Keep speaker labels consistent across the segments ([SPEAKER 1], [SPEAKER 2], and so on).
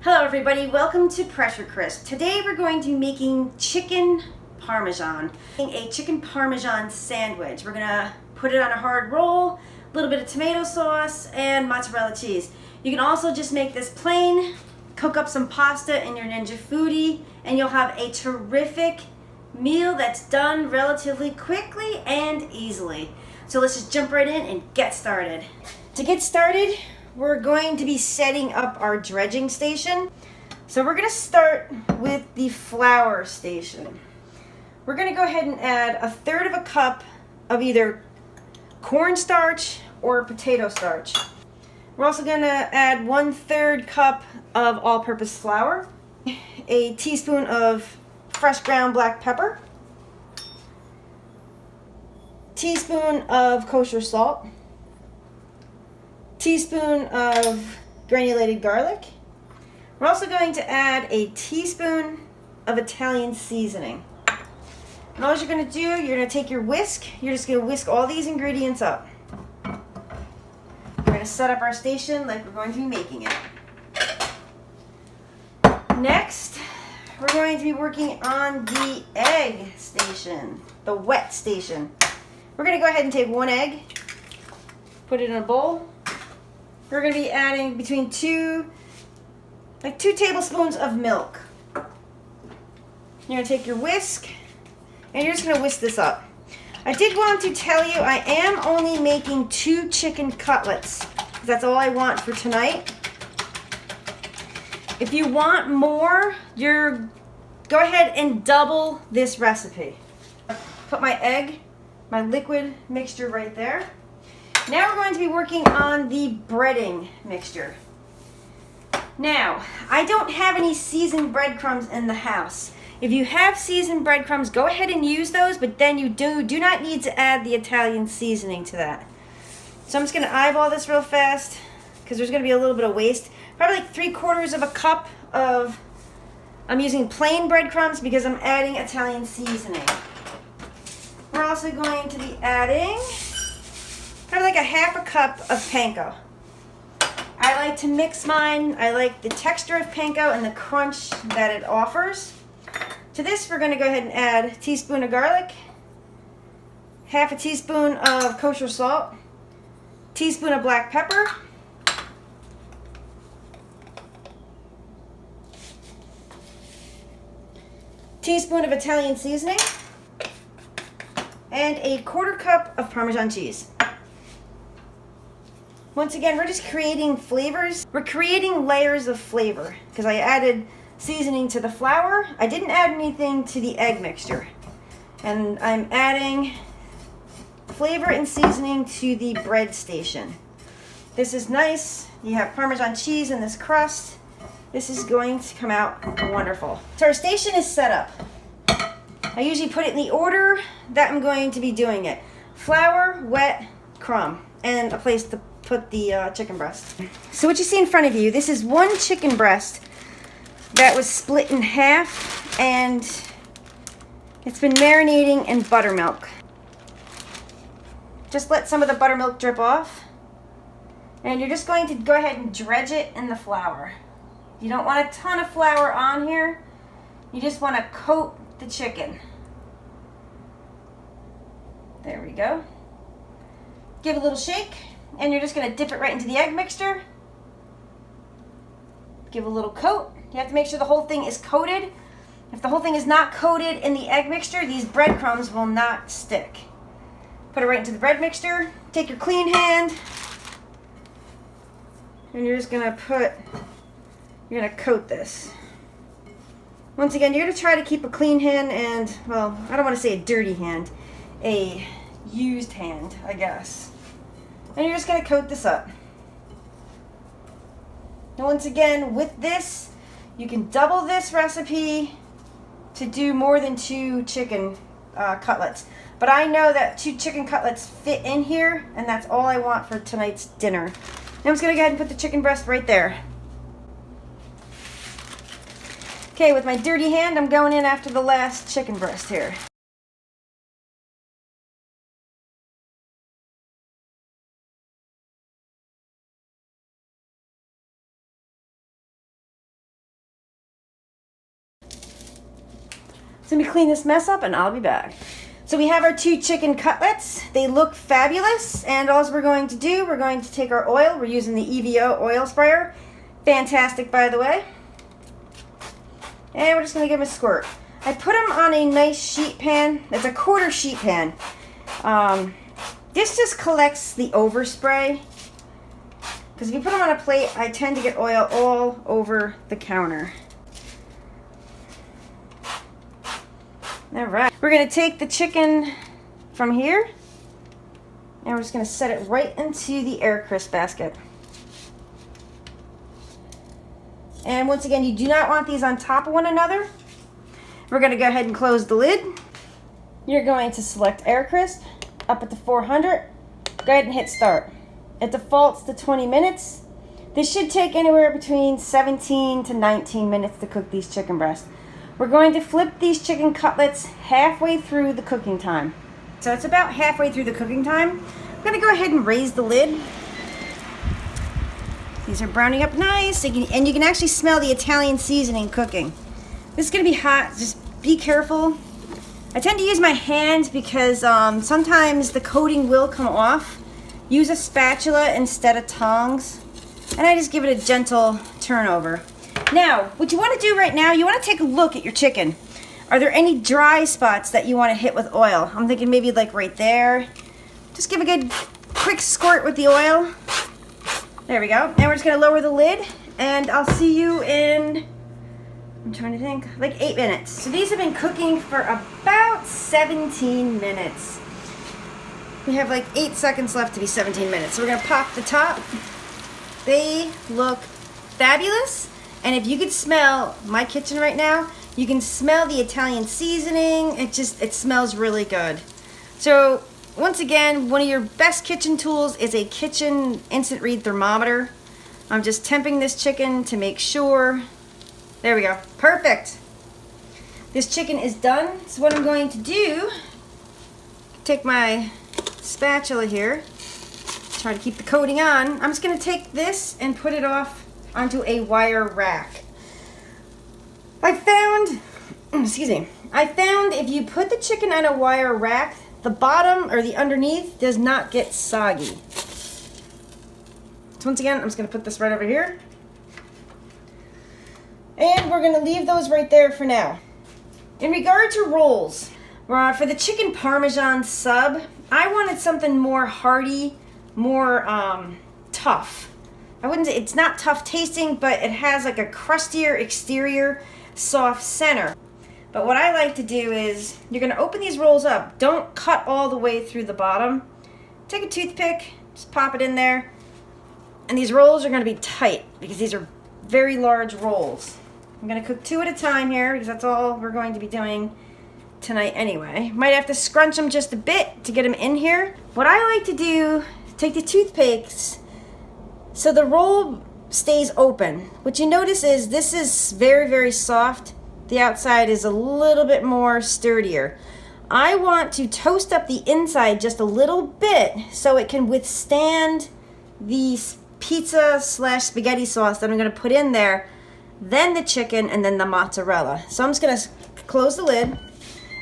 [SPEAKER 1] Hello everybody, welcome to Pressure Crisp. Today we're going to be making chicken Parmesan. A chicken Parmesan sandwich. We're gonna put it on a hard roll, a little bit of tomato sauce, and mozzarella cheese. You can also just make this plain, cook up some pasta in your Ninja Foodi, and you'll have a terrific meal that's done relatively quickly and easily. So let's just jump right in and get started. To get started, we're going to be setting up our dredging station. So we're going to start with the flour station. We're going to go ahead and add 1/3 cup of either cornstarch or potato starch. We're also going to add 1/3 cup of all-purpose flour, a teaspoon of fresh ground black pepper, teaspoon of kosher salt, teaspoon of granulated garlic. We're also going to add a teaspoon of Italian seasoning. And all you're going to do, you're going to take your whisk. You're just going to whisk all these ingredients up. We're going to set up our station like we're going to be making it. Next, we're going to be working on the egg station, the wet station. We're going to go ahead and take 1 egg, put it in a bowl. We're going to be adding between 2 tablespoons of milk. You're going to take your whisk, and you're just going to whisk this up. I did want to tell you I am only making 2 chicken cutlets. That's all I want for tonight. If you want more, go ahead and double this recipe. Put my egg, my liquid mixture right there. Now we're going to be working on the breading mixture. Now, I don't have any seasoned breadcrumbs in the house. If you have seasoned breadcrumbs, go ahead and use those, but then you do not need to add the Italian seasoning to that. So I'm just going to eyeball this real fast because there's going to be a little bit of waste. Probably like 3/4 cup of, I'm using plain breadcrumbs because I'm adding Italian seasoning. We're also going to be adding probably like 1/2 cup of panko. I like to mix mine. I like the texture of panko and the crunch that it offers. To this, we're going to go ahead and add a teaspoon of garlic, 1/2 teaspoon of kosher salt, teaspoon of black pepper, teaspoon of Italian seasoning, and a 1/4 cup of Parmesan cheese. Once again, we're just creating flavors. We're creating layers of flavor because I added seasoning to the flour. I didn't add anything to the egg mixture. And I'm adding flavor and seasoning to the bread station. This is nice. You have Parmesan cheese in this crust. This is going to come out wonderful. So our station is set up. I usually put it in the order that I'm going to be doing it. Flour, wet, crumb, and a place to put the chicken breast. So what you see in front of you, this is 1 chicken breast that was split in half, and it's been marinating in buttermilk. Just let some of the buttermilk drip off, and you're just going to go ahead and dredge it in the flour. You don't want a ton of flour on here. You just want to coat the chicken. There we go. Give a little shake, and you're just going to dip it right into the egg mixture. Give a little coat. You have to make sure the whole thing is coated. If the whole thing is not coated in the egg mixture, these breadcrumbs will not stick. Put it right into the bread mixture. Take your clean hand, and you're just going to coat this. Once again, you're going to try to keep a clean hand and, well, I don't want to say a dirty hand, a used hand, I guess. And you're just going to coat this up. And once again, with this, you can double this recipe to do more than 2 chicken cutlets. But I know that 2 chicken cutlets fit in here, and that's all I want for tonight's dinner. Now I'm just going to go ahead and put the chicken breast right there. Okay, with my dirty hand, I'm going in after the last chicken breast here. So let me clean this mess up and I'll be back. So we have our 2 chicken cutlets. They look fabulous. And all we're going to do, we're going to take our oil. We're using the EVO oil sprayer. Fantastic, by the way. And we're just going to give them a squirt. I put them on a nice sheet pan. It's a 1/4 sheet pan. This just collects the overspray. Because if you put them on a plate, I tend to get oil all over the counter. All right. We're going to take the chicken from here. And we're just going to set it right into the air crisp basket. And once again, you do not want these on top of one another. We're going to go ahead and close the lid. You're going to select air crisp up at the 400. Go ahead and hit start. It defaults to 20 minutes. This should take anywhere between 17 to 19 minutes to cook these chicken breasts. We're going to flip these chicken cutlets halfway through the cooking time. So it's about halfway through the cooking time. I'm going to go ahead and raise the lid. These are browning up nice, and you can actually smell the Italian seasoning cooking. This is going to be hot. Just be careful. I tend to use my hands because sometimes the coating will come off. Use a spatula instead of tongs. And I just give it a gentle turnover. Now, what you want to do right now, you want to take a look at your chicken. Are there any dry spots that you want to hit with oil? I'm thinking maybe like right there. Just give a good quick squirt with the oil. There we go. Now we're just going to lower the lid, and I'll see you in, I'm trying to think, like 8 minutes. So these have been cooking for about 17 minutes. We have like 8 seconds left to be 17 minutes. So we're going to pop the top. They look fabulous. And if you could smell my kitchen right now, you can smell the Italian seasoning. It smells really good. So once again, one of your best kitchen tools is a kitchen instant read thermometer. I'm just temping this chicken to make sure. There we go. Perfect. This chicken is done. So what I'm going to do, take my spatula here, try to keep the coating on. I'm just going to take this and put it off onto a wire rack. I found if you put the chicken on a wire rack, the bottom or the underneath does not get soggy. So once again, I'm just going to put this right over here. And we're going to leave those right there for now. In regard to rolls, for the chicken Parmesan sub, I wanted something more hearty, more tough. I wouldn't say it's not tough tasting, but it has like a crustier exterior, soft center. But what I like to do is, you're going to open these rolls up. Don't cut all the way through the bottom. Take a toothpick, just pop it in there. And these rolls are going to be tight because these are very large rolls. I'm going to cook 2 at a time here because that's all we're going to be doing tonight anyway. Might have to scrunch them just a bit to get them in here. What I like to do, take the toothpicks so the roll stays open. What you notice is this is very, very soft. The outside is a little bit more sturdier. I want to toast up the inside just a little bit so it can withstand the pizza / spaghetti sauce that I'm going to put in there, then the chicken, and then the mozzarella. So I'm just going to close the lid.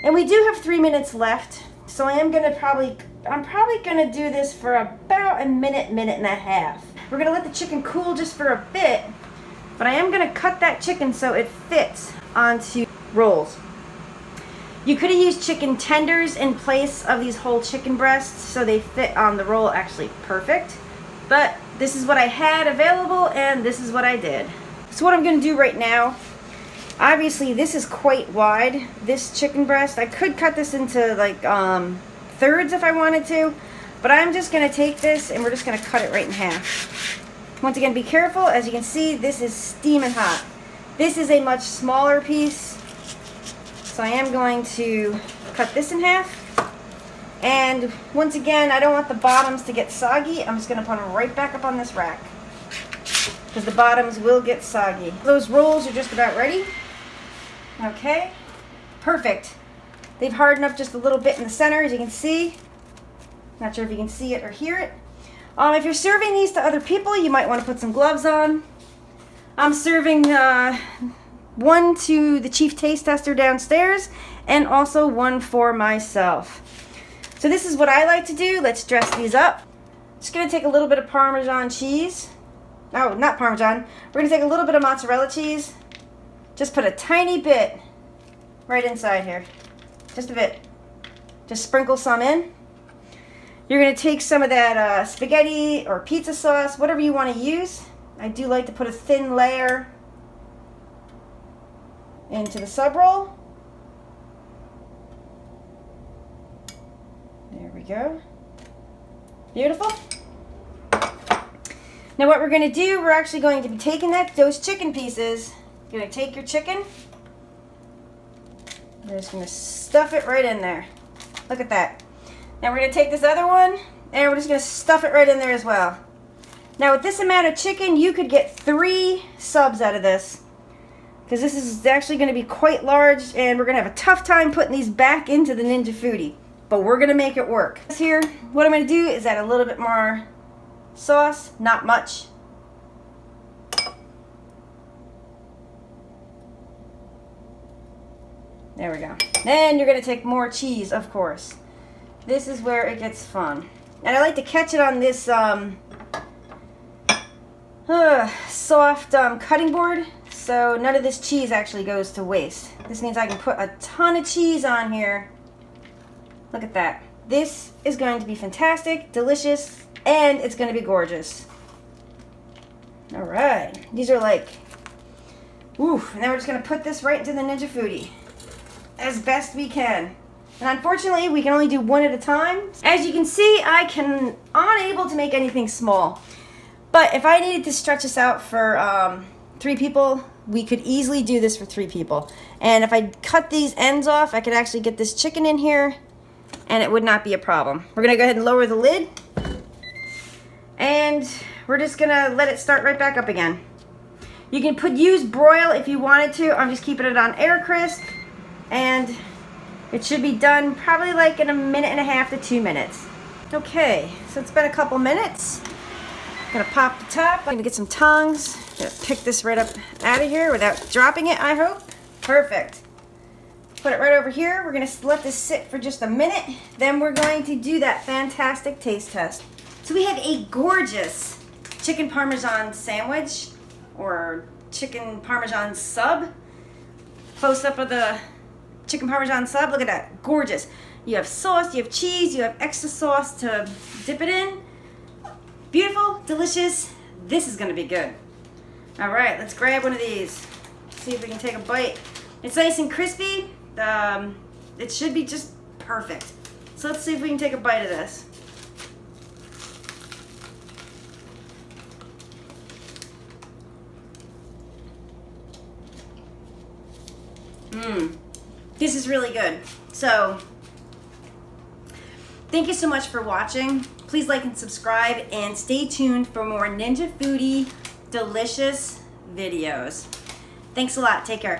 [SPEAKER 1] And we do have 3 minutes left. So I'm probably going to do this for about a minute, minute and a half. We're going to let the chicken cool just for a bit, but I am going to cut that chicken so it fits onto rolls. You could have used chicken tenders in place of these whole chicken breasts so they fit on the roll actually perfect. But this is what I had available and this is what I did. So what I'm going to do right now, obviously this is quite wide, this chicken breast. I could cut this into like thirds if I wanted to, but I'm just going to take this and we're just going to cut it right in half. Once again, be careful. As you can see, this is steaming hot. This is a much smaller piece, so I am going to cut this in half. And once again, I don't want the bottoms to get soggy. I'm just going to put them right back up on this rack because the bottoms will get soggy. Those rolls are just about ready. Okay, perfect. They've hardened up just a little bit in the center, as you can see. Not sure if you can see it or hear it. If you're serving these to other people, you might want to put some gloves on. I'm serving one to the chief taste tester downstairs and also one for myself. So this is what I like to do. Let's dress these up. Just gonna take a little bit of Parmesan cheese. No, not Parmesan. We're gonna take a little bit of mozzarella cheese. Just put a tiny bit right inside here. Just a bit. Just sprinkle some in. You're gonna take some of that spaghetti or pizza sauce, whatever you wanna use. I do like to put a thin layer into the sub roll. There we go. Beautiful. Now what we're going to do, we're actually going to be taking those chicken pieces. You're going to take your chicken. We're just going to stuff it right in there. Look at that. Now we're going to take this other one and we're just going to stuff it right in there as well. Now with this amount of chicken, you could get 3 subs out of this, because this is actually going to be quite large and we're going to have a tough time putting these back into the Ninja Foodi. But we're going to make it work. Here, what I'm going to do is add a little bit more sauce, not much. There we go. Then you're going to take more cheese, of course. This is where it gets fun. And I like to catch it on this soft cutting board, so none of this cheese actually goes to waste. This means I can put a ton of cheese on here. Look at that. This is going to be fantastic, delicious, and it's going to be gorgeous. All right. These are like, ooh, and then we're just going to put this right into the Ninja Foodi as best we can. And unfortunately, we can only do one at a time. As you can see, I can unable to make anything small. But if I needed to stretch this out for 3 people, we could easily do this for 3 people. And if I cut these ends off, I could actually get this chicken in here, and it would not be a problem. We're gonna go ahead and lower the lid, and we're just gonna let it start right back up again. You can use broil if you wanted to. I'm just keeping it on air crisp, and it should be done probably like in 1.5 to 2 minutes. Okay, so it's been a couple minutes. I'm gonna pop the top. I'm gonna get some tongs. Gonna pick this right up out of here without dropping it, I hope. Perfect. Put it right over here. We're gonna let this sit for just a minute. Then we're going to do that fantastic taste test. So we have a gorgeous chicken Parmesan sandwich, or chicken Parmesan sub. Close up of the chicken Parmesan sub. Look at that, gorgeous. You have sauce, you have cheese, you have extra sauce to dip it in. Beautiful, delicious. This is gonna be good. All right, let's grab one of these. See if we can take a bite. It's nice and crispy. It should be just perfect. So let's see if we can take a bite of this. This is really good. So, thank you so much for watching. Please like and subscribe, and stay tuned for more Ninja Foodi delicious videos. Thanks a lot. Take care.